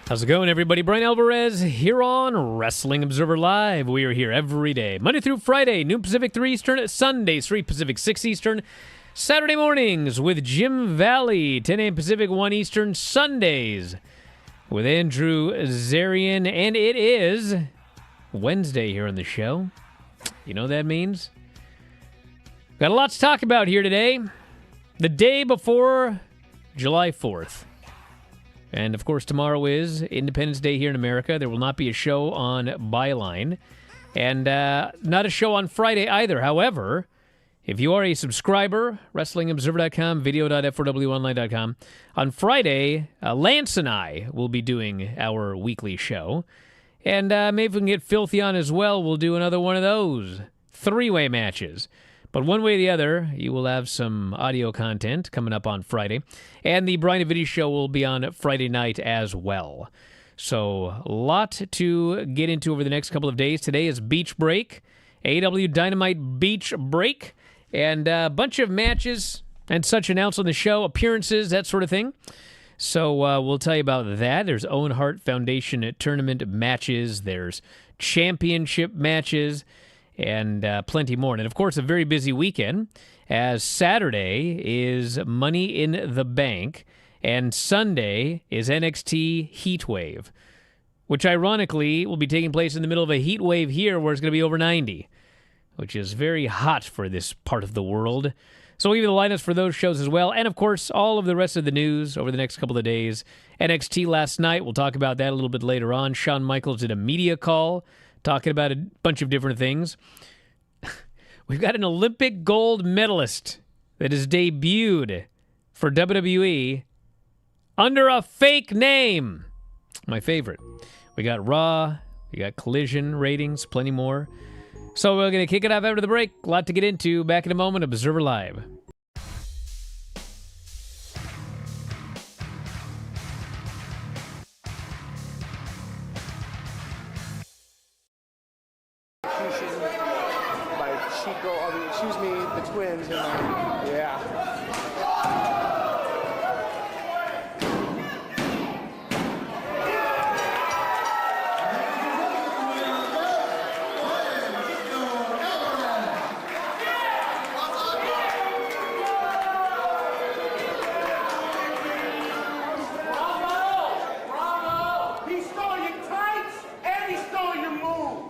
How's it going, everybody? Bryan Alvarez here on Wrestling Observer Live. We are here every day, Monday through Friday, noon Pacific, 3 Eastern, Sundays, 3 Pacific, 6 Eastern, Saturday mornings with Jim Valley, 10 a.m. Pacific, 1 Eastern, Sundays with Andrew Zarian, and it is Wednesday here on the show. You know what that means? Got a lot to talk about here today. The day before July 4th. And, of course, tomorrow is Independence Day here in America. There will not be a show on Byline. And not a show on Friday either. However, if you are a subscriber, WrestlingObserver.com, video.f4wonline.com, on Friday, Lance and I will be doing our weekly show. And maybe if we can get Filthy on as well, we'll do another one of those three-way matches. But one way or the other, you will have some audio content coming up on Friday. And the Bryan and Vinny show will be on Friday night as well. So, a lot to get into over the next couple of days. Today is Beach Break, AEW Dynamite Beach Break, and a bunch of matches and such announced on the show, appearances, that sort of thing. So, we'll tell you about that. There's Owen Hart Foundation tournament matches. There's championship matches. And plenty more. And, of course, a very busy weekend, as Saturday is Money in the Bank, and Sunday is NXT Heatwave, which, ironically, will be taking place in the middle of a heat wave here where it's going to be over 90, which is very hot for this part of the world. So we'll give you the lineups for those shows as well. And, of course, all of the rest of the news over the next couple of days. NXT last night, we'll talk about that a little bit later on. Shawn Michaels did a media call, talking about a bunch of different things. We've got an Olympic gold medalist that has debuted for WWE under a fake name. My favorite. We got Raw, we got Collision ratings, plenty more. So we're going to kick it off after the break. A lot to get into. Back in a moment. Observer Live. Excuse me, the twins, and yeah. Bravo! He stole your tights and he stole your move.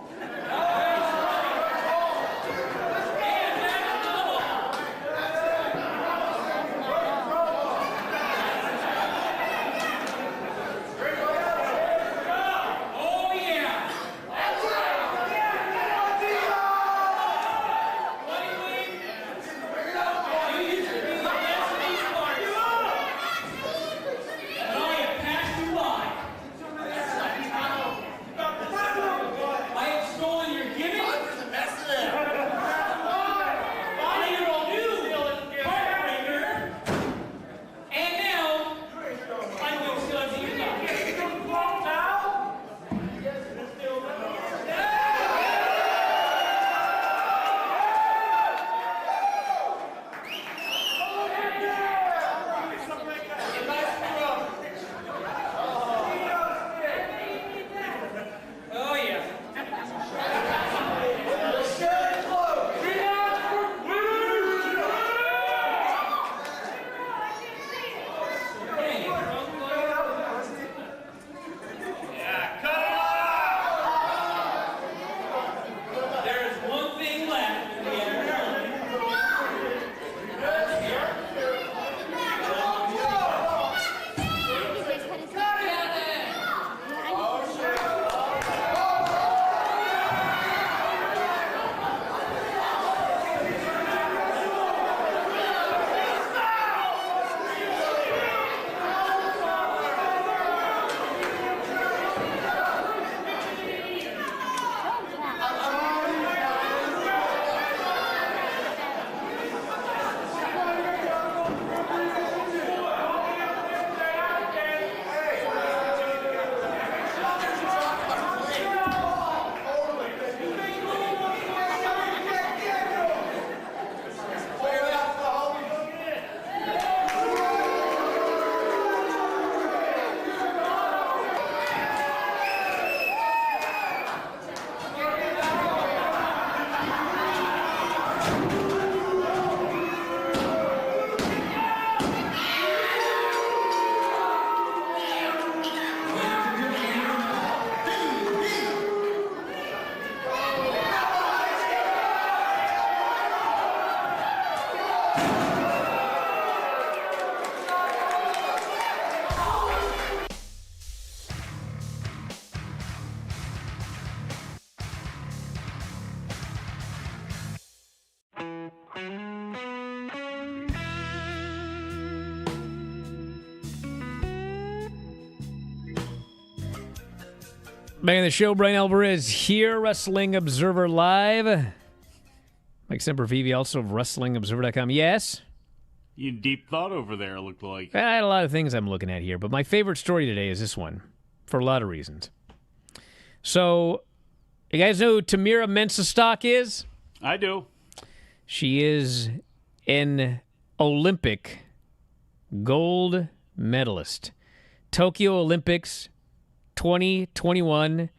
Back in the show, Bryan Alvarez here, Wrestling Observer Live. Mike Sempervive, also of WrestlingObserver.com. Yes? You deep thought over there, it looked like. I had a lot of things I'm looking at here, but my favorite story today is this one, for a lot of reasons. So, you guys know who Tamira Mensah-Stock is? I do. She is an Olympic gold medalist. Tokyo Olympics 2021,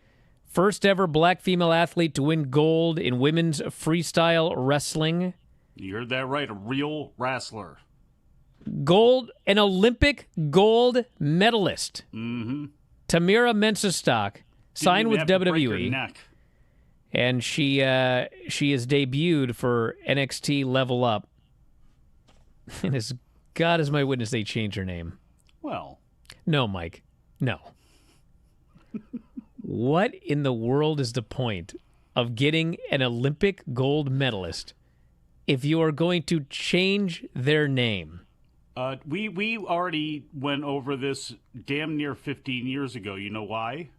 first ever black female athlete to win gold in women's freestyle wrestling. You heard that right, a real wrestler. Gold, an Olympic gold medalist. Mm-hmm. Tamira Mensah-Stock signed with WWE, and she has debuted for NXT Level Up. And as God is my witness, they changed her name. Well, no, Mike, no. What in the world is the point of getting an Olympic gold medalist if you are going to change their name? We already went over this damn near 15 years ago. You know why?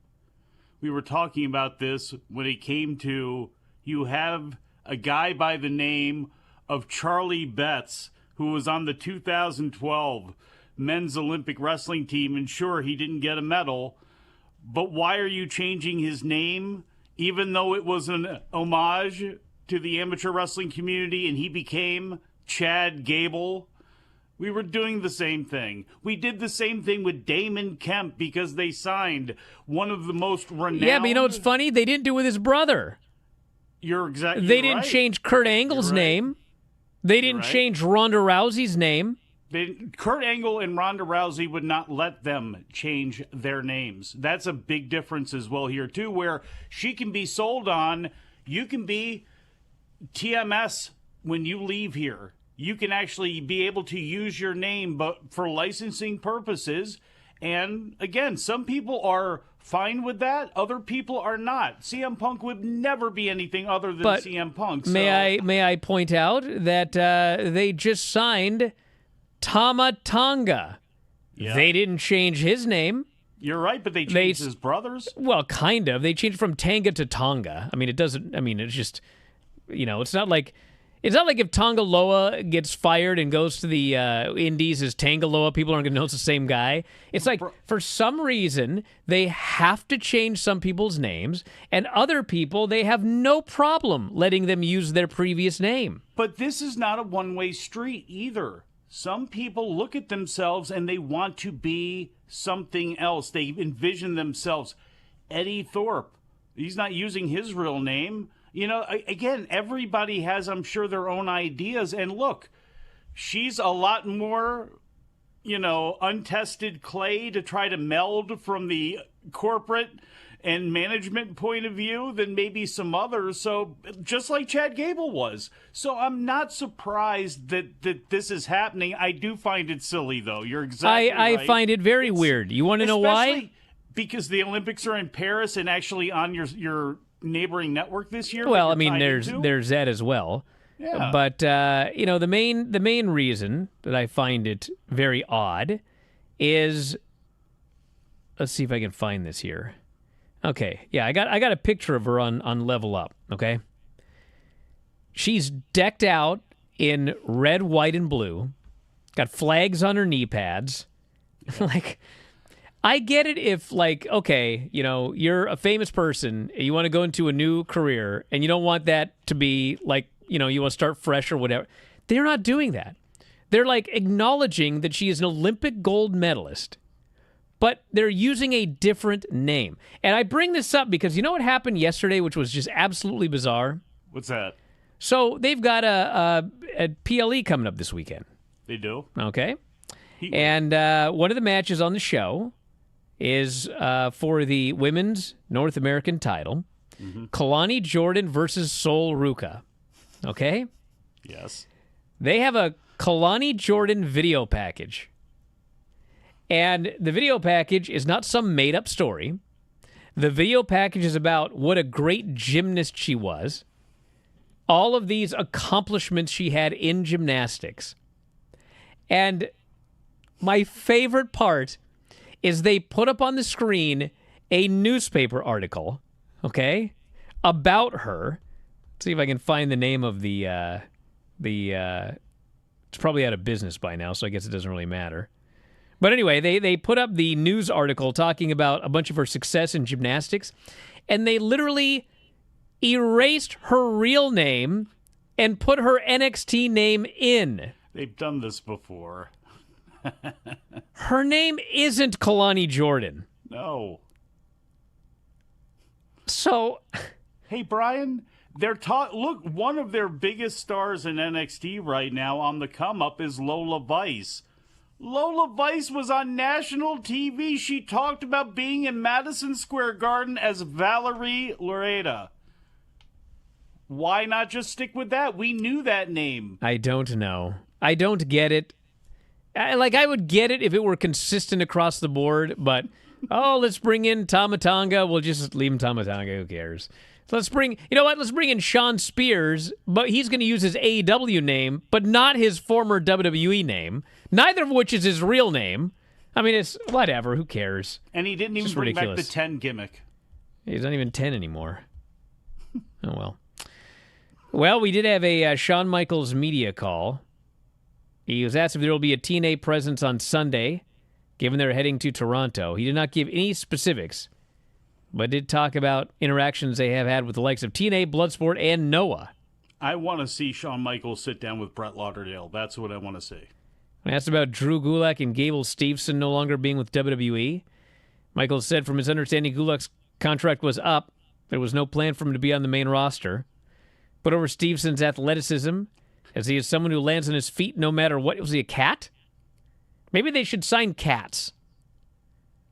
We were talking about this when it came to you have a guy by the name of Charlie Betts who was on the 2012 men's Olympic wrestling team, and sure, he didn't get a medal. But why are you changing his name, even though it was an homage to the amateur wrestling community and he became Chad Gable? We were doing the same thing. We did the same thing with Damon Kemp because they signed one of the most renowned... Yeah, but you know what's funny? They didn't do it with his brother. You're exactly They didn't change Kurt Angle's name. They didn't change Ronda Rousey's name. Kurt Angle and Ronda Rousey would not let them change their names. That's a big difference as well here, too, where she can be sold on, you can be TMS when you leave here. You can actually be able to use your name but for licensing purposes. And, again, some people are fine with that. Other people are not. CM Punk would never be anything other than CM Punk. So. May I point out that they just signed Tama Tonga. Yeah. They didn't change his name. You're right, but they changed his brothers. Well, kind of. They changed from Tanga to Tonga. I mean, it's just, it's not like if Tonga Loa gets fired and goes to the Indies as Tanga Loa, people aren't going to know it's the same guy. It's like, for some reason, they have to change some people's names, and other people, they have no problem letting them use their previous name. But this is not a one-way street either. Some people look at themselves and they want to be something else. They envision themselves. Eddie Thorpe, he's not using his real name. Again, everybody has, I'm sure, their own ideas. And look, she's a lot more, untested clay to try to meld from the corporate and management point of view than maybe some others. So just like Chad Gable was. So I'm not surprised that this is happening. I do find it silly, though. You're exactly right. I find it very weird. You want to know why? Because the Olympics are in Paris and actually on your neighboring network this year. Well, I mean, there's that as well. Yeah. But the main reason that I find it very odd is, let's see if I can find this here. Okay, yeah, I got a picture of her on Level Up, okay? She's decked out in red, white, and blue, got flags on her knee pads. Like, I get it if, okay, you're a famous person, and you want to go into a new career, and you don't want that to be, you want to start fresh or whatever. They're not doing that. They're, acknowledging that she is an Olympic gold medalist, but they're using a different name. And I bring this up because you know what happened yesterday, which was just absolutely bizarre? What's that? So they've got a PLE coming up this weekend. They do. Okay. And one of the matches on the show is for the women's North American title. Kalani Jordan versus Sol Ruka. Okay? Yes. They have a Kalani Jordan video package. And the video package is not some made-up story. The video package is about what a great gymnast she was. All of these accomplishments she had in gymnastics. And my favorite part is they put up on the screen a newspaper article, okay, about her. Let's see if I can find the name of it's probably out of business by now, so I guess it doesn't really matter. But anyway, they put up the news article talking about a bunch of her success in gymnastics, and they literally erased her real name and put her NXT name in. They've done this before. Her name isn't Kalani Jordan. No. So, hey, Brian, look, one of their biggest stars in NXT right now on the come up is Lola Vice. Lola Vice was on national TV. She talked about being in Madison Square Garden as Valerie Loretta. Why not just stick with that? We knew that name. I don't know. I don't get it. I would get it if it were consistent across the board, but, let's bring in Tama Tonga. We'll just leave him Tama Tonga. Who cares? So let's bring in Sean Spears, but he's going to use his AEW name, but not his former WWE name, neither of which is his real name. I mean, it's whatever. Who cares? And he didn't even bring back the 10 gimmick. He's not even 10 anymore. Oh, well. Well, we did have a Shawn Michaels media call. He was asked if there will be a TNA presence on Sunday, given they're heading to Toronto. He did not give any specifics, but did talk about interactions they have had with the likes of TNA, Bloodsport, and Noah. I want to see Shawn Michaels sit down with Brett Lauderdale. That's what I want to see. When asked about Drew Gulak and Gable Steveson no longer being with WWE, Michaels said from his understanding Gulak's contract was up. There was no plan for him to be on the main roster. But over Stevenson's athleticism, as he is someone who lands on his feet no matter what. Was he a cat? Maybe they should sign cats.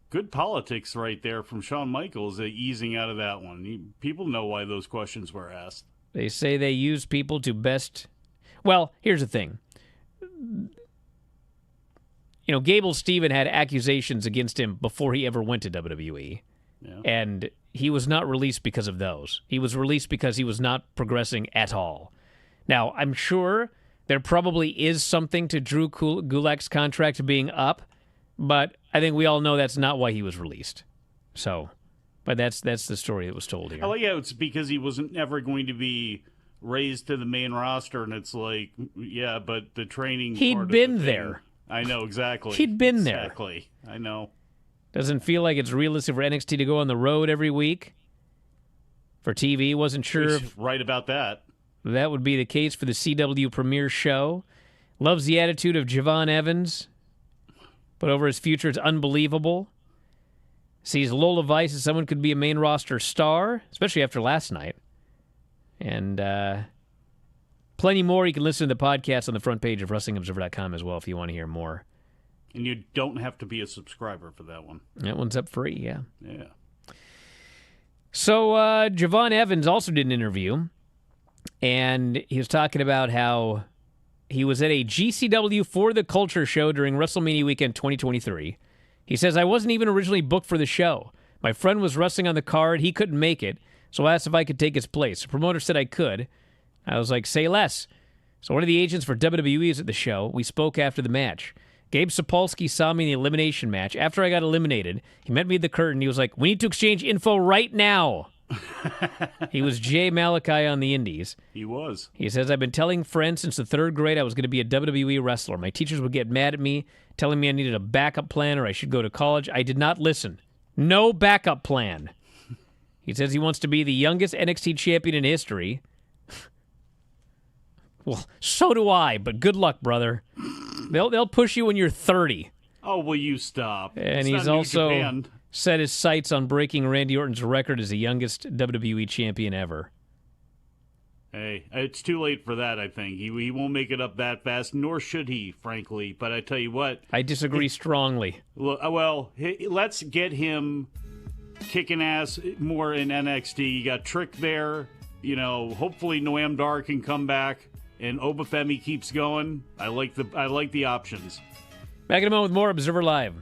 Good politics right there from Shawn Michaels, easing out of that one. People know why those questions were asked. They say they use people to best... Well, here's the thing. Gable Steven had accusations against him before he ever went to WWE. Yeah. And he was not released because of those. He was released because he was not progressing at all. Now, I'm sure there probably is something to Drew Gulak's contract being up, but I think we all know that's not why he was released. So, but that's the story that was told here. Oh, yeah, it's because he wasn't ever going to be raised to the main roster, and it's like, yeah, but the training... He'd been there. I know, exactly. He'd been there. Exactly, I know. Doesn't feel like it's realistic for NXT to go on the road every week. For TV, wasn't sure. He's right about that. That would be the case for the CW premiere show. Loves the attitude of Javon Evans, but over his future, it's unbelievable. Sees Lola Vice as someone could be a main roster star, especially after last night. And plenty more. You can listen to the podcast on the front page of WrestlingObserver.com as well if you want to hear more. And you don't have to be a subscriber for that one. That one's up free, yeah. Yeah. So Javon Evans also did an interview, and he was talking about how he was at a GCW For the Culture show during WrestleMania weekend 2023. He says, I wasn't even originally booked for the show. My friend was wrestling on the card. He couldn't make it, so I asked if I could take his place. The promoter said I could. I was like, say less. So one of the agents for WWE is at the show. We spoke after the match. Gabe Sapolsky saw me in the elimination match. After I got eliminated, he met me at the curtain. He was like, we need to exchange info right now. He was Jay Malachi on the Indies. He was. He says, I've been telling friends since the third grade I was going to be a WWE wrestler. My teachers would get mad at me, telling me I needed a backup plan or I should go to college. I did not listen. No backup plan. He says he wants to be the youngest NXT champion in history. Well, so do I, but good luck, brother. They'll push you when you're 30. Oh, will you stop? And he's also set his sights on breaking Randy Orton's record as the youngest WWE champion ever. Hey, it's too late for that, I think. He won't make it up that fast, nor should he, frankly. But I tell you what. I disagree strongly. Well, let's get him kicking ass more in NXT. You got Trick there. Hopefully Noam Dar can come back, and Obafemi keeps going. I like the options. Back in a moment with more Observer Live.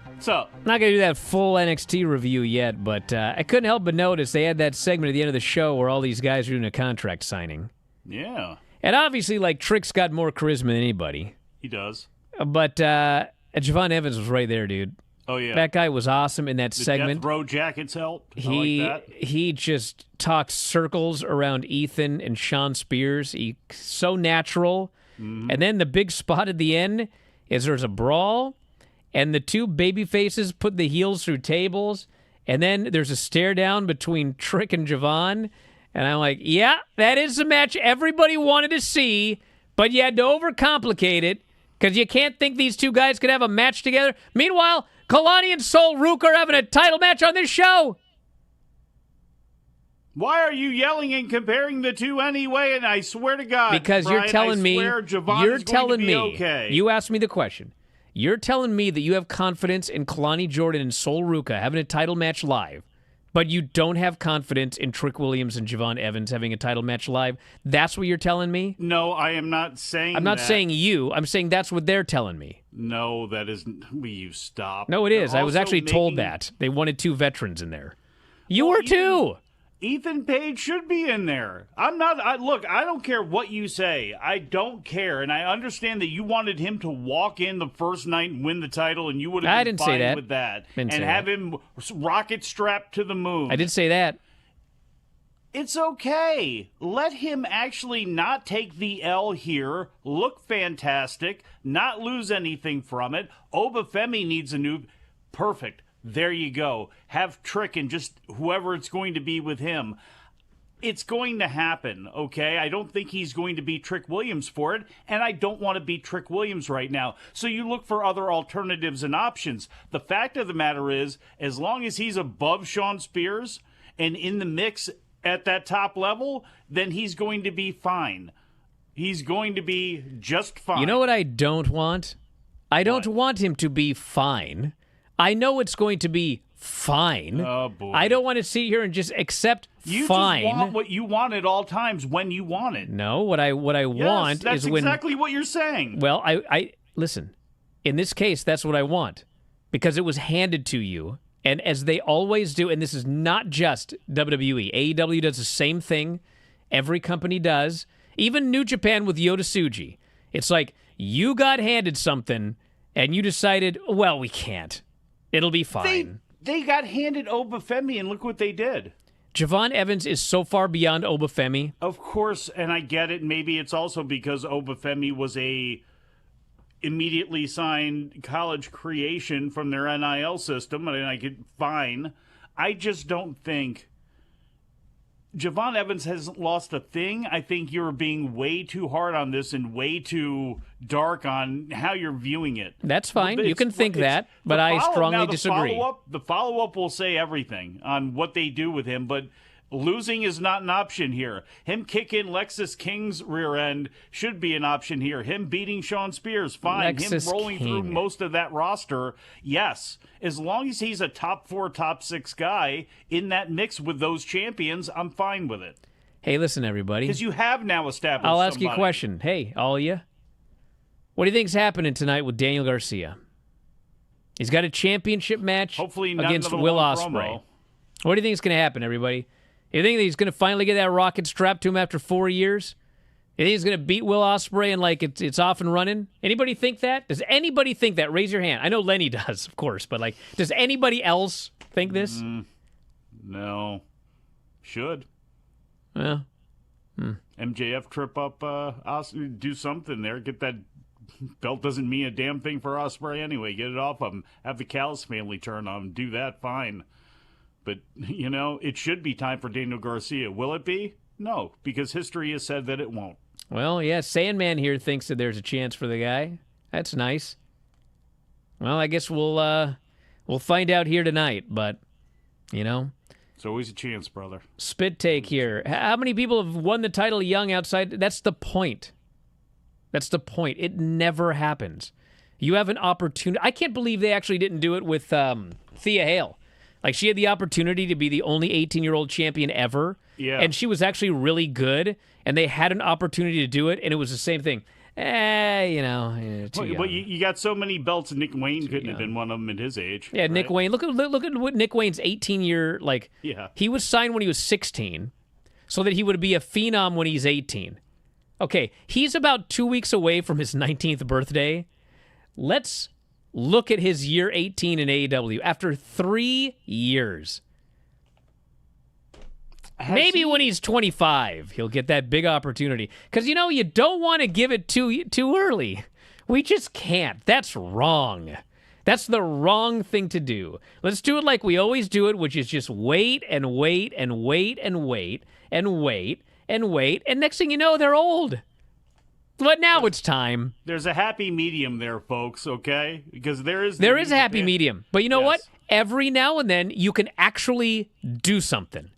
What's up? I'm not going to do that full NXT review yet, but I couldn't help but notice they had that segment at the end of the show where all these guys are doing a contract signing. Yeah. And obviously, Trick's got more charisma than anybody. He does. But Javon Evans was right there, dude. Oh, yeah. That guy was awesome in that the segment. Death Row Jackets helped. I like that. He just talked circles around Ethan and Sean Spears. So natural. Mm-hmm. And then the big spot at the end is there's a brawl, and the two baby faces put the heels through tables, and then there's a stare down between Trick and Javon. And I'm like, yeah, that is the match everybody wanted to see, but you had to overcomplicate it because you can't think these two guys could have a match together. Meanwhile, Kalani and Sol Rook are having a title match on this show. Why are you yelling and comparing the two anyway? And I swear to God, Because Bryan, you're telling me, okay. You asked me the question. You're telling me that you have confidence in Kalani Jordan and Sol Ruka having a title match live, but you don't have confidence in Trick Williams and Javon Evans having a title match live. That's what you're telling me? No, I am not saying I'm not that. saying you. I'm saying that's what they're telling me. No, that isn't. Will you stop? No, it is. They're I was also actually told making- that. They wanted 2 veterans in there. You were too. Ethan Page should be in there. Look, I don't care what you say. I don't care. And I understand that you wanted him to walk in the first night and win the title, and you would have been fine with that. And have him rocket strapped to the moon. I did say that. It's okay. Let him actually not take the L here, look fantastic, not lose anything from it. Obafemi needs a new... Perfect. There you go. Have Trick and just whoever it's going to be with him. It's going to happen, okay? I don't think he's going to beat Trick Williams for it, and I don't want to beat Trick Williams right now. So you look for other alternatives and options. The fact of the matter is, as long as he's above Sean Spears and in the mix at that top level, then he's going to be fine. He's going to be just fine. You know what I don't want? I don't want him to be fine. I know it's going to be fine. Oh, boy. I don't want to sit here and just accept fine. You just want what you want at all times when you want it. No, what I want that's is when... exactly what you're saying. Well, I listen, in this case, that's what I want. Because it was handed to you, and as they always do, and this is not just WWE. AEW does the same thing. Every company does. Even New Japan with Yota Tsuji. It's like, you got handed something, and you decided, well, we can't. It'll be fine. They got handed Obafemi, and look what they did. Javon Evans is so far beyond Obafemi. Of course, and I get it. Maybe it's also because Obafemi was a immediately signed college creation from their NIL system, and I could fine. I just don't think Javon Evans hasn't lost a thing. I think you're being way too hard on this and way too dark on how you're viewing it. That's fine. You can think that, but I strongly disagree. The follow-up will say everything on what they do with him, but losing is not an option here. Him kicking Lexus King's rear end should be an option here. Him beating Sean Spears, fine. Lexus Him rolling through King. most of that roster, yes. As long as he's a top 4, top 6 guy in that mix with those champions, I'm fine with it. Hey, listen, everybody. Because you have now established I'll ask you a somebody. question. Hey, all of you. What do you think's happening tonight with Daniel Garcia? He's got a championship match Hopefully not against another Will long Ospreay. promo. What do you think is going to happen, everybody? You think that he's going to finally get that rocket strapped to him after 4 years? You think he's going to beat Will Ospreay and like it's off and running? Anybody think that? Does anybody think that? Raise your hand. I know Lenny does, of course, but like, does anybody else think this? No. Should. Well, MJF trip up, do something there. Get that belt doesn't mean a damn thing for Ospreay anyway. Get it off of him. Have the Callis family turn on him. Do that, fine. But, it should be time for Daniel Garcia. Will it be? No, because history has said that it won't. well, yeah, Sandman here thinks that there's a chance for the guy. That's nice. Well, I guess we'll find out here tonight, but, It's always a chance, brother. spit take here. How many people have won the title young outside? That's the point. That's the point. It never happens. You have an opportunity. I can't believe they actually didn't do it with Thea Hale. Like, she had the opportunity to be the only 18-year-old champion ever. Yeah. And she was actually really good, and they had an opportunity to do it, and it was the same thing. Too young. But you got so many belts, Nick Wayne couldn't have been one of them at his age. Yeah, right? Nick Wayne. Look at what Nick Wayne's 18-year, Yeah. he was signed when he was 16 so that he would be a phenom when he's 18. Okay, he's about 2 weeks away from his 19th birthday. Let's look at his year 18 in AEW after 3 years. Maybe when he's 25, he'll get that big opportunity. Because, you don't want to give it too early. We just can't. That's wrong. That's the wrong thing to do. Let's do it like we always do it, which is just wait and wait and wait and wait and wait and wait. And next thing you know, they're old. But now it's time. There's a happy medium there, folks, okay? Because there is a happy medium. But you know Yes. what? Every now and then, you can actually do something.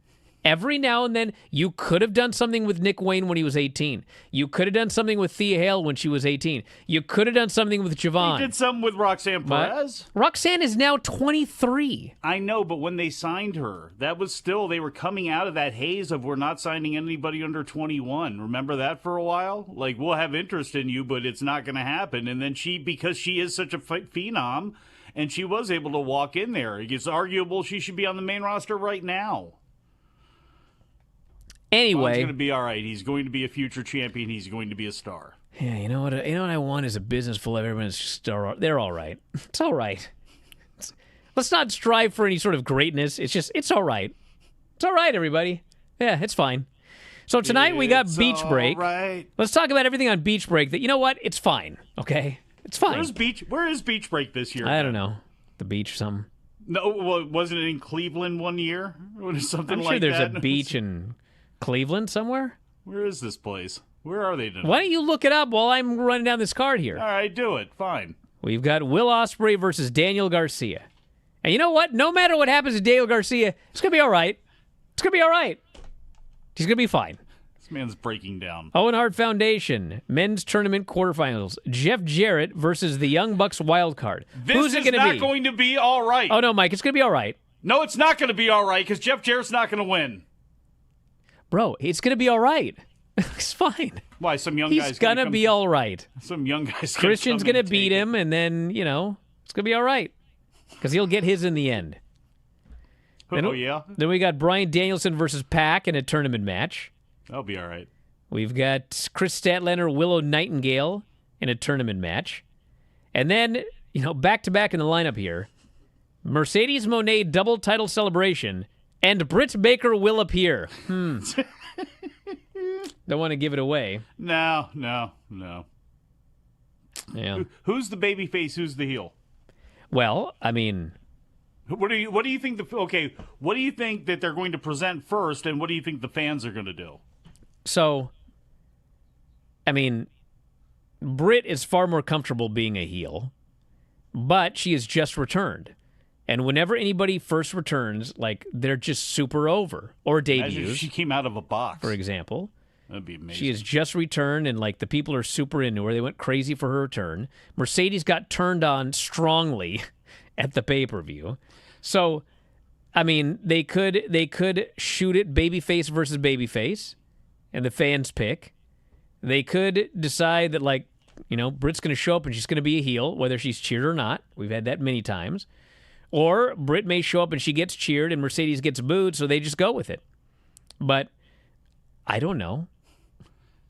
Every now and then, you could have done something with Nick Wayne when he was 18. You could have done something with Thea Hale when she was 18. You could have done something with Javon. He did something with Roxanne Perez. Roxanne is now 23. I know, but when they signed her, that was still, they were coming out of that haze of we're not signing anybody under 21. Remember that for a while? Like, we'll have interest in you, but it's not going to happen. And then because she is such a phenom, and she was able to walk in there, it's arguable she should be on the main roster right now. Anyway, he's going to be all right. He's going to be a future champion. He's going to be a star. Yeah, you know what I want is a business full of everyone. They're all right. It's all right. Let's not strive for any sort of greatness. It's all right. It's all right, everybody. Yeah, it's fine. So tonight we got Beach Break. Right. Let's talk about everything on Beach Break. That you know what? It's fine. Okay, it's fine. Where is Beach Break this year? I don't know. The beach, or something. No, well, wasn't it in Cleveland one year? Or something I'm sure like there's that? a beach in Cleveland somewhere. Where is this place? Where are they tonight? Why don't you look it up while I'm running down this card here? All right, do it. Fine. We've got Will Ospreay versus Daniel Garcia. And you know what? No matter what happens to Daniel Garcia, it's going to be all right. It's going to be all right. He's going to be fine. This man's breaking down. Owen Hart Foundation, men's tournament quarterfinals. Jeff Jarrett versus the Young Bucks wild card. Who's it going to be? This is not going to be all right. Oh, no, Mike, it's going to be all right. No, it's not going to be all right because Jeff Jarrett's not going to win. Bro, it's going to be all right. It's fine. Why? Some young He's guy's going to be all right. Some young guy's Christian's going to beat him, and then, it's going to be all right. Because he'll get his in the end. Yeah? Then we got Bryan Danielson versus Pac in a tournament match. That'll be all right. We've got Chris Statlander, Willow Nightingale in a tournament match. And then, back-to-back in the lineup here, Mercedes Moné double title celebration, and Britt Baker will appear. Don't want to give it away. No. Yeah. Who's the baby face? Who's the heel? Well, I mean, what do you think what do you think that they're going to present first, and what do you think the fans are going to do? So, I mean, Britt is far more comfortable being a heel, but she has just returned. And whenever anybody first returns, they're just super over. Or debuts. Imagine if she came out of a box, for example. That'd be amazing. She has just returned, and the people are super into her. They went crazy for her return. Mercedes got turned on strongly at the pay-per-view. So, I mean, they could shoot it babyface versus babyface, and the fans pick. They could decide that, Britt's going to show up and she's going to be a heel, whether she's cheered or not. We've had that many times. Or Britt may show up and she gets cheered and Mercedes gets booed, so they just go with it. But I don't know.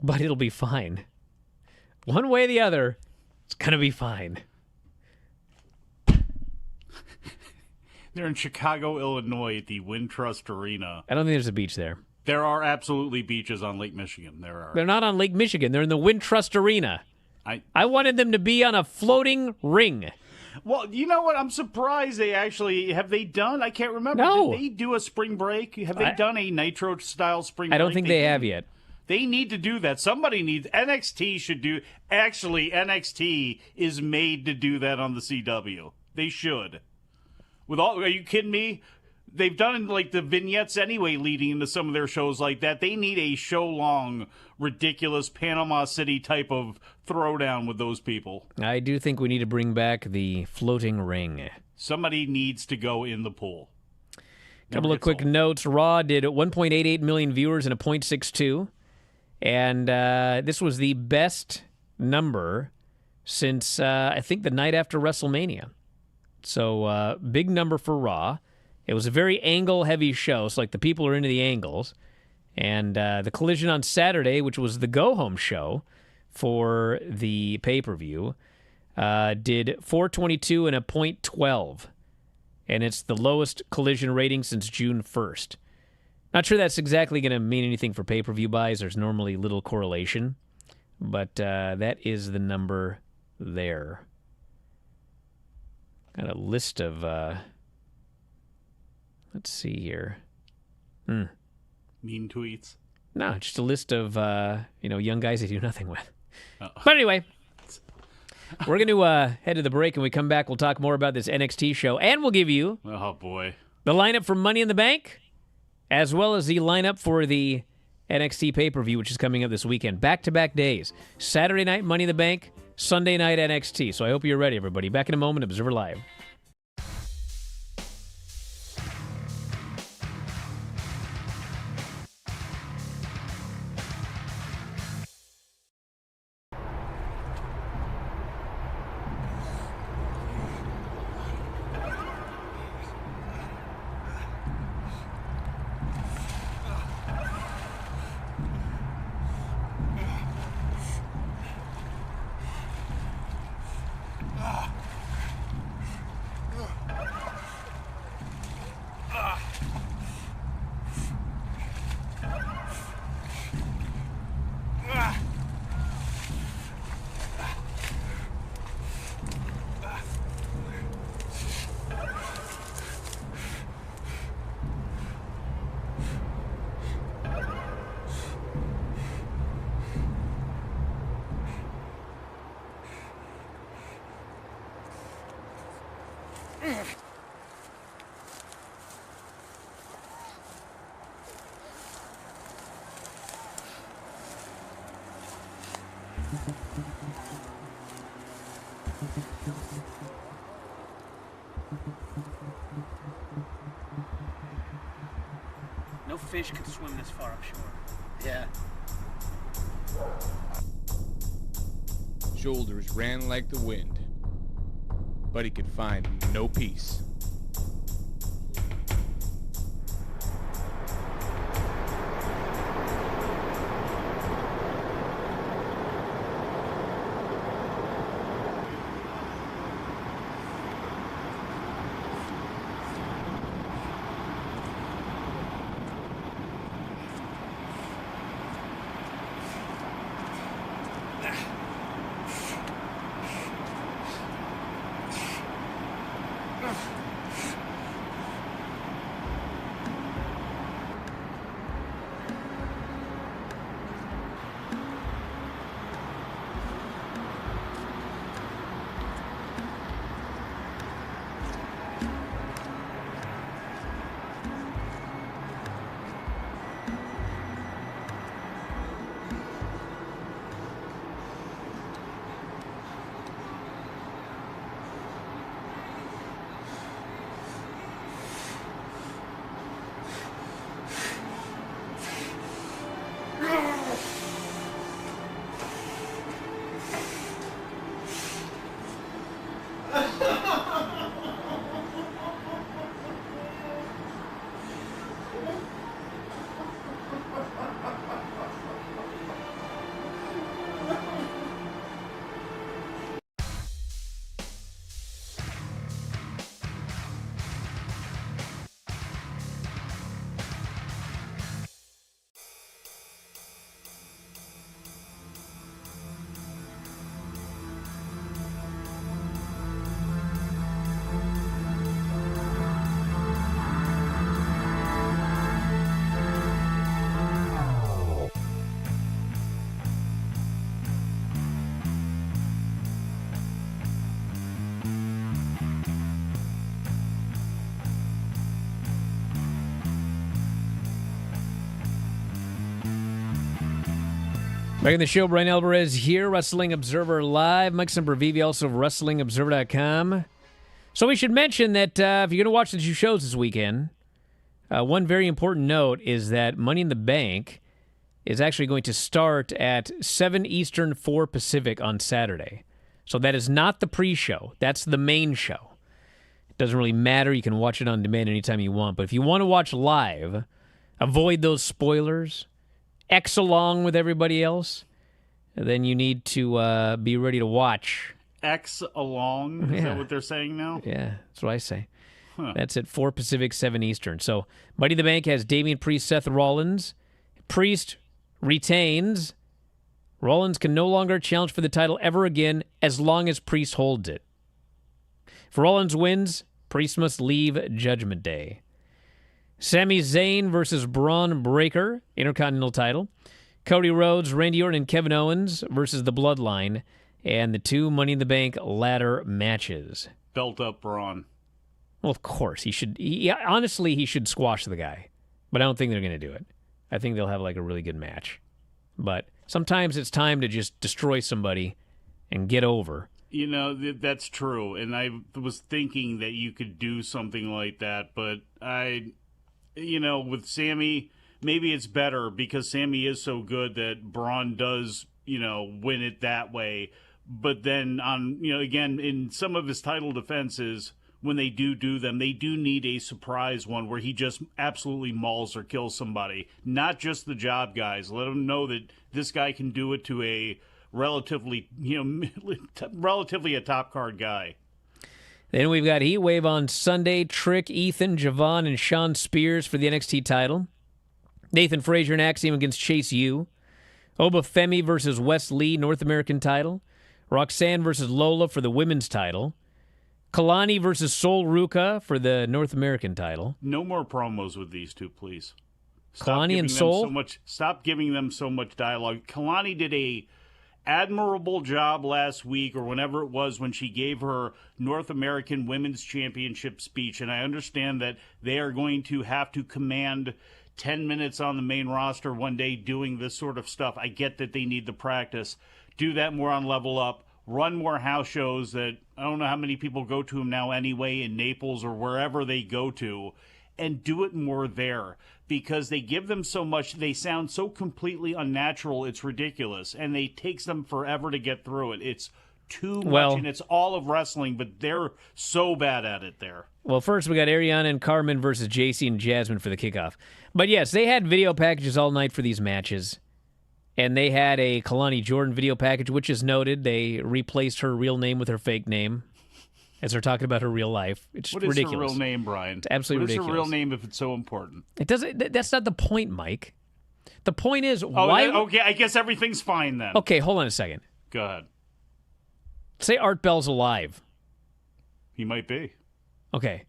But it'll be fine. One way or the other, it's going to be fine. They're in Chicago, Illinois at the Wintrust Arena. I don't think there's a beach there. There are absolutely beaches on Lake Michigan. There are. They're not on Lake Michigan. They're in the Wintrust Arena. I wanted them to be on a floating ring. Well, you know what? I'm surprised have they done? I can't remember. No. Did they do a spring break? Have they done a Nitro-style spring break? I don't think they have yet. They need to do that. NXT should do. Actually, NXT is made to do that on the CW. They should. Are you kidding me? They've done the vignettes anyway leading into some of their shows like that. They need a show-long, ridiculous Panama City type of throwdown with those people. I do think we need to bring back the floating ring. Somebody needs to go in the pool. Couple of quick notes. Raw did 1.88 million viewers and a .62. And this was the best number since, I think, the night after WrestleMania. So, big number for Raw. It was a very angle-heavy show, so the people are into the angles. And the Collision on Saturday, which was the go-home show for the pay-per-view, did 422 and a .12. And it's the lowest Collision rating since June 1st. Not sure that's exactly going to mean anything for pay-per-view buys. There's normally little correlation. But that is the number there. Got a list of... let's see here. Mean tweets? No, just a list of, young guys I do nothing with. But anyway, we're going to head to the break, and when we come back, we'll talk more about this NXT show, and we'll give you Oh, boy. the lineup for Money in the Bank as well as the lineup for the NXT pay-per-view, which is coming up this weekend. Back-to-back days. Saturday night, Money in the Bank. Sunday night, NXT. So I hope you're ready, everybody. Back in a moment, Observer Live. No fish could swim this far upshore. Yeah. Shoulders ran like the wind, but he could find no peace. Back in the show, Bryan Alvarez here, Wrestling Observer Live. Mike Sempervive, also of WrestlingObserver.com. So we should mention that if you're going to watch the two shows this weekend, one very important note is that Money in the Bank is actually going to start at 7 Eastern, 4 Pacific on Saturday. So that is not the pre-show. That's the main show. It doesn't really matter. You can watch it on demand anytime you want. But if you want to watch live, avoid those spoilers, X along with everybody else, then you need to be ready to watch. X along? Is that what they're saying now? Yeah, that's what I say. Huh. That's at 4 Pacific, 7 Eastern. So Money in the Bank has Damian Priest, Seth Rollins. Priest retains. Rollins can no longer challenge for the title ever again as long as Priest holds it. If Rollins wins, Priest must leave Judgment Day. Sami Zayn versus Braun Breaker, Intercontinental title. Cody Rhodes, Randy Orton, and Kevin Owens versus The Bloodline, and the 2 Money in the Bank ladder matches. Belt up Braun. Well, of course. Honestly, he should squash the guy. But I don't think they're going to do it. I think they'll have like a really good match. But sometimes it's time to just destroy somebody and get over. You know, that's true. And I was thinking that you could do something like that. But with Sammy, maybe it's better because Sammy is so good that Braun does, win it that way. But then again, in some of his title defenses, when they do them, they do need a surprise one where he just absolutely mauls or kills somebody. Not just the job guys. Let them know that this guy can do it to a relatively a top card guy. Then we've got Heatwave on Sunday. Trick, Ethan, Javon, and Sean Spears for the NXT title. Nathan Frazier and Axiom against Chase U. Obafemi versus Wes Lee, North American title. Roxanne versus Lola for the women's title. Kalani versus Sol Ruka for the North American title. No more promos with these two, please. Kalani and Sol? Stop giving them so much dialogue. Kalani did a admirable job last week or whenever it was when she gave her North American Women's Championship speech, and I understand that they are going to have to command 10 minutes on the main roster one day doing this sort of stuff. I get that they need the practice. Do that more on Level Up. Run more house shows that I don't know how many people go to them now anyway in Naples or wherever they go to, and do it more there because they give them so much. They sound so completely unnatural. It's ridiculous, and it takes them forever to get through it. It's too much, and it's all of wrestling, but they're so bad at it there. Well, first we got Ariana and Carmen versus JC and Jasmine for the kickoff. But yes, they had video packages all night for these matches. And they had a Kalani Jordan video package, which is noted. They replaced her real name with her fake name as they're talking about her real life. It's ridiculous. What is her real name, Brian? It's absolutely ridiculous. What is her real name if it's so important? It doesn't. That's not the point, Mike. The point is why. Okay, I guess everything's fine then. Okay, hold on a second. Go ahead. Say Art Bell's alive. He might be. Okay.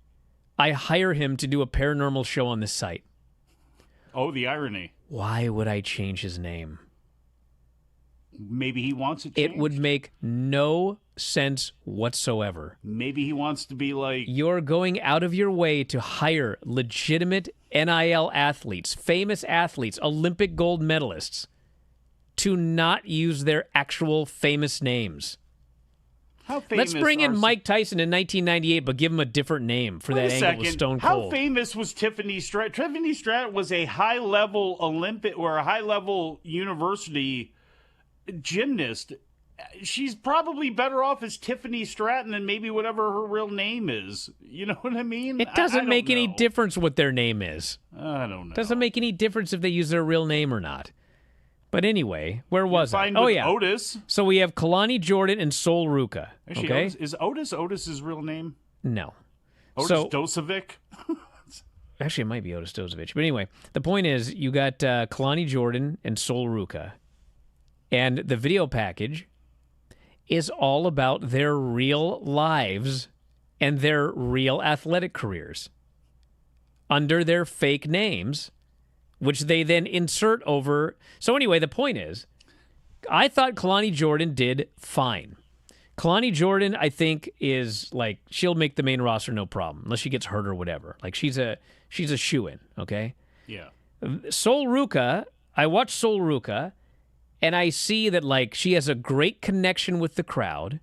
I hire him to do a paranormal show on this site. Oh, the irony. Why would I change his name? Maybe he wants it changed. It would make no sense whatsoever. Maybe he wants to be like... You're going out of your way to hire legitimate NIL athletes, famous athletes, Olympic gold medalists, to not use their actual famous names. How famous Let's bring in Mike Tyson in 1998, but give him a different name for that angle with Stone Cold. How famous was Tiffany Stratton? Tiffany Stratton was a high-level Olympic or a high-level university gymnast. She's probably better off as Tiffany Stratton than maybe whatever her real name is. You know what I mean? It doesn't make any difference what their name is. I don't know. It doesn't make any difference if they use their real name or not. But anyway, where was I? Oh, yeah. Otis. So we have Kalani Jordan and Sol Ruka. Actually, okay? Is Otis's real name? No. Otis Dosovic? Actually, it might be Otis Dozovic. But anyway, the point is you got Kalani Jordan and Sol Ruka. And the video package is all about their real lives and their real athletic careers under their fake names, which they then insert over. So anyway, the point is, I thought Kalani Jordan did fine. Kalani Jordan, I think, is like, she'll make the main roster no problem, unless she gets hurt or whatever. Like, she's a shoo-in, okay? Yeah. Sol Ruka, I watched Sol Ruka, and I see that, like, she has a great connection with the crowd.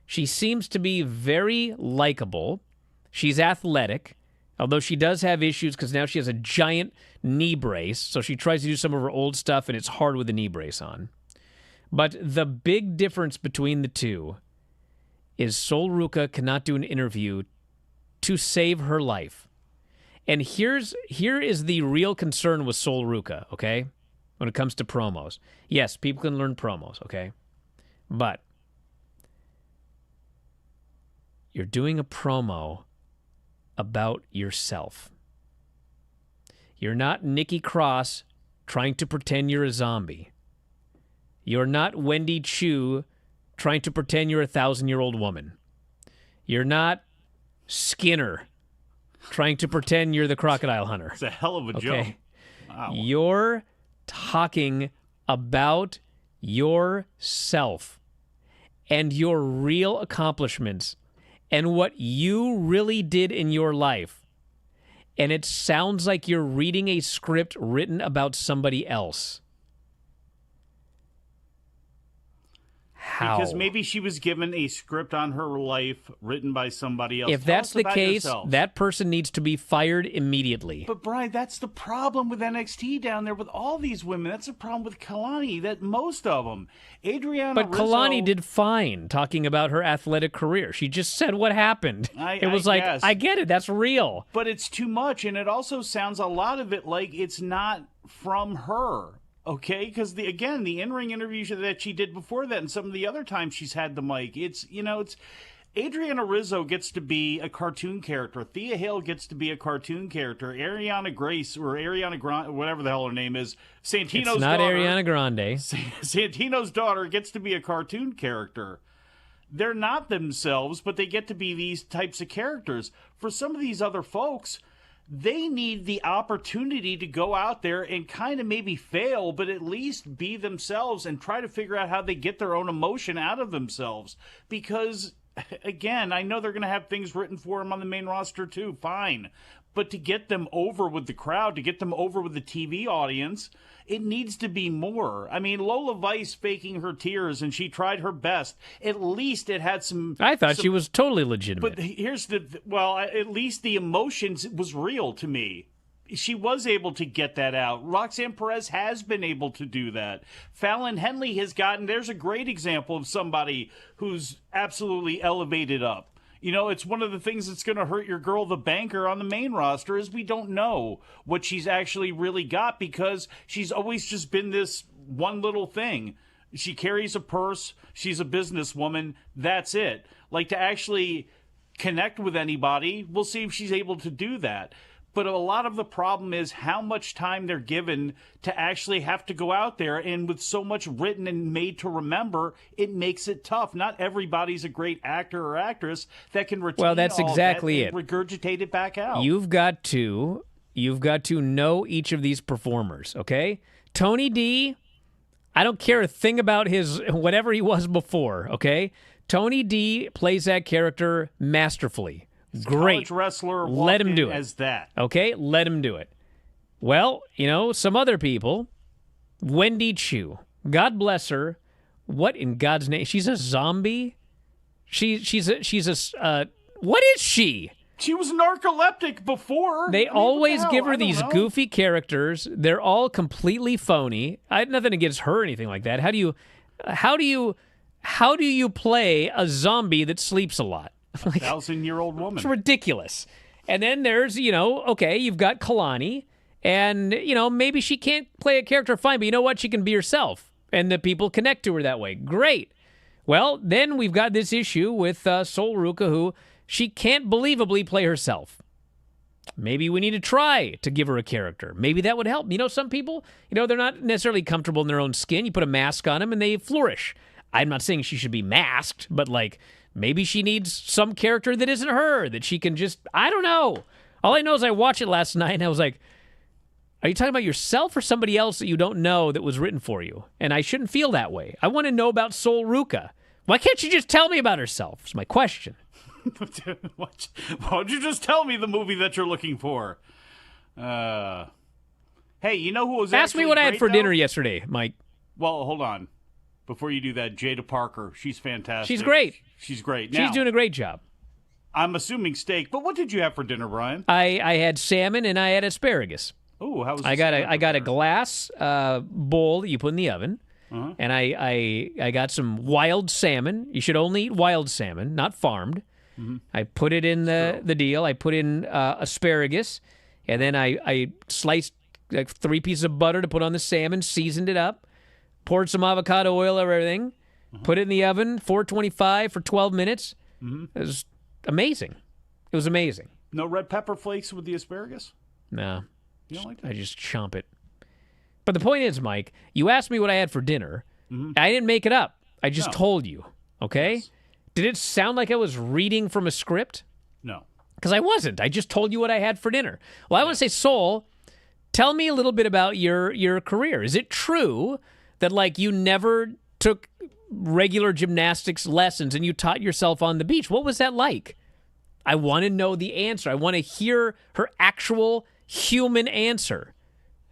She seems to be very likable. She's athletic, although she does have issues because now she has a giant knee brace, so she tries to do some of her old stuff, and it's hard with a knee brace on. But the big difference between the two is Sol Ruka cannot do an interview to save her life. And here is the real concern with Sol Ruka, okay? When it comes to promos. Yes, people can learn promos, okay? But you're doing a promo about yourself. You're not Nikki Cross trying to pretend you're a zombie. You're not Wendy Chu trying to pretend you're a 1,000-year-old woman. You're not Skinner trying to pretend you're the crocodile hunter. It's a hell of a joke. Wow. You're talking about yourself and your real accomplishments and what you really did in your life. and it sounds like you're reading a script written about somebody else. How? Because maybe she was given a script on her life written by somebody else. If that's the case, that person needs to be fired immediately. But, Brian, that's the problem with NXT down there with all these women. That's the problem with Kalani, that most of them. Adriana Rizzo... But Kalani did fine talking about her athletic career. She just said what happened. I guess. I get it. That's real. But it's too much, and it also sounds a lot of it like it's not from her. Okay, because the in-ring interview that she did before that, and some of the other times she's had the mic, it's Adriana Rizzo gets to be a cartoon character. Thea Hale gets to be a cartoon character. Ariana Grace or Ariana Grande, whatever the hell her name is, Santino's daughter. It's not Ariana Grande. Santino's daughter gets to be a cartoon character. They're not themselves, but they get to be these types of characters. For some of these other folks, they need the opportunity to go out there and kind of maybe fail, but at least be themselves and try to figure out how they get their own emotion out of themselves. Because, again, I know they're going to have things written for them on the main roster too, fine. But to get them over with the crowd, to get them over with the TV audience, it needs to be more. I mean, Lola Vice faking her tears, and she tried her best. At least it had some... I thought she was totally legitimate. But here's at least the emotions was real to me. She was able to get that out. Roxanne Perez has been able to do that. Fallon Henley has gotten... There's a great example of somebody who's absolutely elevated up. You know, it's one of the things that's going to hurt your girl, the banker, on the main roster is we don't know what she's actually really got because she's always just been this one little thing. She carries a purse. She's a businesswoman. That's it. Like, to actually connect with anybody, we'll see if she's able to do that. But a lot of the problem is how much time they're given to actually have to go out there. And with so much written and made to remember, it makes it tough. Not everybody's a great actor or actress that can retain that's all exactly that and regurgitate it back out. You've got to know each of these performers, okay? Tony D, I don't care a thing about his whatever he was before, okay? Tony D plays that character masterfully. Great. College wrestler. Let him do it. As that. Okay, let him do it. Well, some other people. Wendy Chu. God bless her. What in God's name? She's a zombie? She's a what is she? She was narcoleptic before. They always give her these goofy characters. They're all completely phony. I had nothing against her or anything like that. How do you play a zombie that sleeps a lot? Like, 1,000-year-old woman. It's ridiculous. And then there's, okay, you've got Kalani, and, maybe she can't play a character fine, but you know what? She can be herself, and the people connect to her that way. Great. Well, then we've got this issue with Sol Ruca, who she can't believably play herself. Maybe we need to try to give her a character. Maybe that would help. Some people, they're not necessarily comfortable in their own skin. You put a mask on them, and they flourish. I'm not saying she should be masked, but, maybe she needs some character that isn't her, that she can just, I don't know. All I know is I watched it last night, and I was like, are you talking about yourself or somebody else that you don't know that was written for you? And I shouldn't feel that way. I want to know about Sol Ruca. Why can't she just tell me about herself? Is my question. Why don't you just tell me the movie that you're looking for? Hey, you know who was Ask me what I had for dinner yesterday, Mike. Well, hold on. Before you do that, Jada Parker, she's fantastic. She's great. She's great. She's doing a great job. I'm assuming steak, but what did you have for dinner, Brian? I had salmon and I had asparagus. Oh, how was I got a glass bowl that you put in the oven, and I got some wild salmon. You should only eat wild salmon, not farmed. Mm-hmm. I put it in the deal. I put in asparagus, and then I sliced 3 pieces of butter to put on the salmon, seasoned it up, poured some avocado oil over everything, put it in the oven, 425 for 12 minutes. Mm-hmm. It was amazing. It was amazing. No red pepper flakes with the asparagus? No. You don't like that? I just chomp it. But the point is, Mike, you asked me what I had for dinner. Mm-hmm. I didn't make it up. I just told you, okay? Yes. Did it sound like I was reading from a script? No. Because I wasn't. I just told you what I had for dinner. Well, I want to say, Sol, tell me a little bit about your career. Is it true that, you never took regular gymnastics lessons and you taught yourself on the beach? What was that like? I want to know the answer. I want to hear her actual human answer,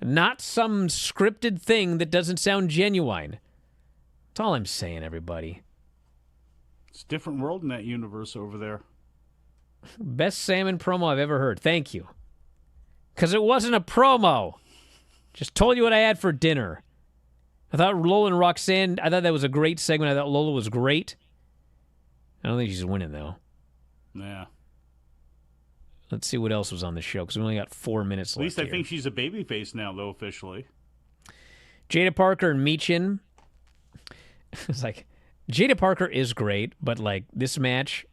not some scripted thing that doesn't sound genuine. That's all I'm saying, everybody. It's a different world in that universe over there. Best salmon promo I've ever heard. Thank you. Because it wasn't a promo. Just told you what I had for dinner. I thought Lola and Roxanne, I thought that was a great segment. I thought Lola was great. I don't think she's winning, though. Yeah. Let's see what else was on the show, because we only got 4 minutes left. At least I here. think she's a babyface now, though, officially. Jada Parker and Michin. It's like, Jada Parker is great, but like this match,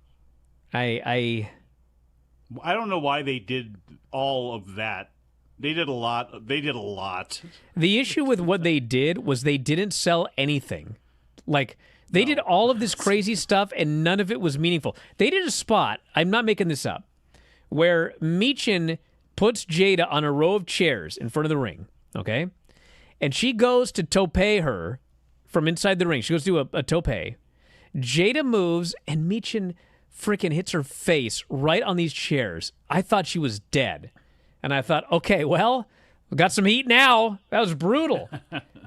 I don't know why they did all of that. They did a lot. The issue with what they did was they didn't sell anything. Like, they did all of this crazy stuff, and none of it was meaningful. They did a spot, I'm not making this up, where Michin puts Jada on a row of chairs in front of the ring, okay? And she goes to tope her from inside the ring. She goes to do a tope. Jada moves, and Michin freaking hits her face right on these chairs. I thought she was dead. And I thought, okay, well, we got some heat now. That was brutal.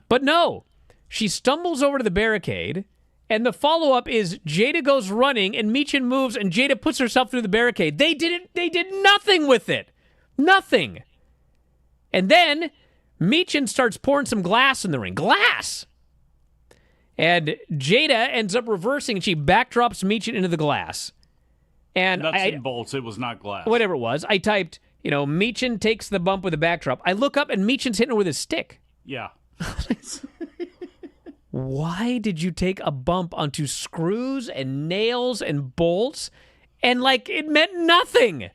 But no, she stumbles over to the barricade, and the follow-up is Jada goes running, and Michin moves, and Jada puts herself through the barricade. They did nothing with it. Nothing. And then Michin starts pouring some glass in the ring. Glass! And Jada ends up reversing, and she backdrops Michin into the glass. And Nuts and bolts, it was not glass. Whatever it was, I typed, Michin takes the bump with a backdrop. I look up, and Michin's hitting her with a stick. Yeah. Why did you take a bump onto screws and nails and bolts? And, it meant nothing.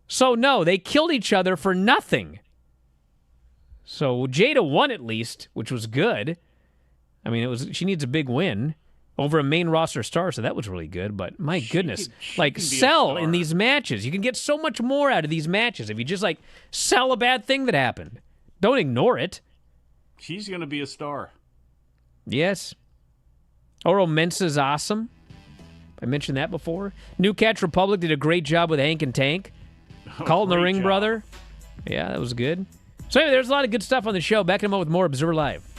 So, no, they killed each other for nothing. So, Jada won at least, which was good. I mean, she needs a big win over a main roster star, so that was really good. But, my goodness, she can sell in these matches. You can get so much more out of these matches if you just, sell a bad thing that happened. Don't ignore it. She's going to be a star. Yes. Oro Mensa's awesome. I mentioned that before. New Catch Republic did a great job with Hank and Tank. Called the Ring Brother. Yeah, that was good. So anyway, there's a lot of good stuff on the show. Back in a moment with more Observer Live.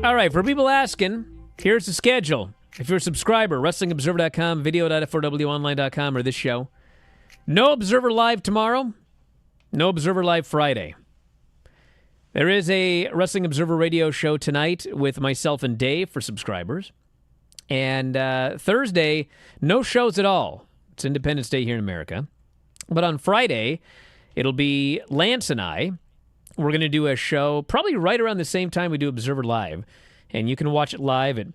All right, for people asking, here's the schedule. If you're a subscriber, WrestlingObserver.com, video.f4wonline.com, or this show. No Observer Live tomorrow. No Observer Live Friday. There is a Wrestling Observer radio show tonight with myself and Dave for subscribers. And Thursday, no shows at all. It's Independence Day here in America. But on Friday, it'll be Lance and I. We're going to do a show probably right around the same time we do Observer Live. And you can watch it live at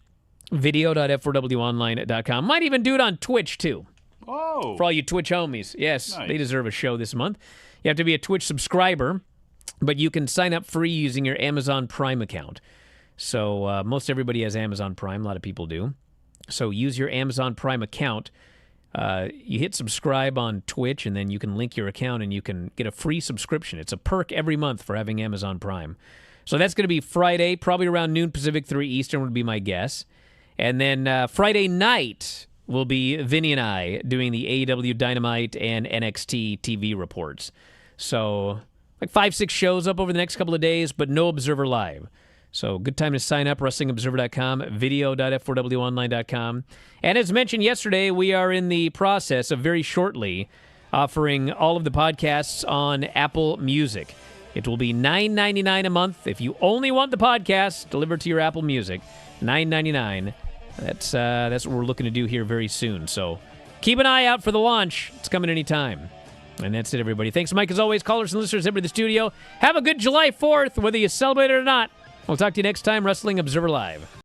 video.f4wonline.com. Might even do it on Twitch, too. Oh. For all you Twitch homies. Yes, Nice. They deserve a show this month. You have to be a Twitch subscriber, but you can sign up free using your Amazon Prime account. So most everybody has Amazon Prime. A lot of people do. So use your Amazon Prime account. You hit subscribe on Twitch, and then you can link your account, and you can get a free subscription. It's a perk every month for having Amazon Prime. So that's going to be Friday, probably around noon Pacific, 3 Eastern would be my guess. And then Friday night will be Vinny and I doing the AEW Dynamite and NXT TV reports. So like 5-6 shows up over the next couple of days, but no Observer Live. So good time to sign up, WrestlingObserver.com, video.f4wonline.com. And as mentioned yesterday, we are in the process of very shortly offering all of the podcasts on Apple Music. It will be $9.99 a month. If you only want the podcast delivered to your Apple Music, $9.99. That's what we're looking to do here very soon. So keep an eye out for the launch. It's coming anytime. And that's it, everybody. Thanks, Mike, as always. Callers and listeners, everybody in the studio. Have a good July 4th, whether you celebrate it or not. We'll talk to you next time, Wrestling Observer Live.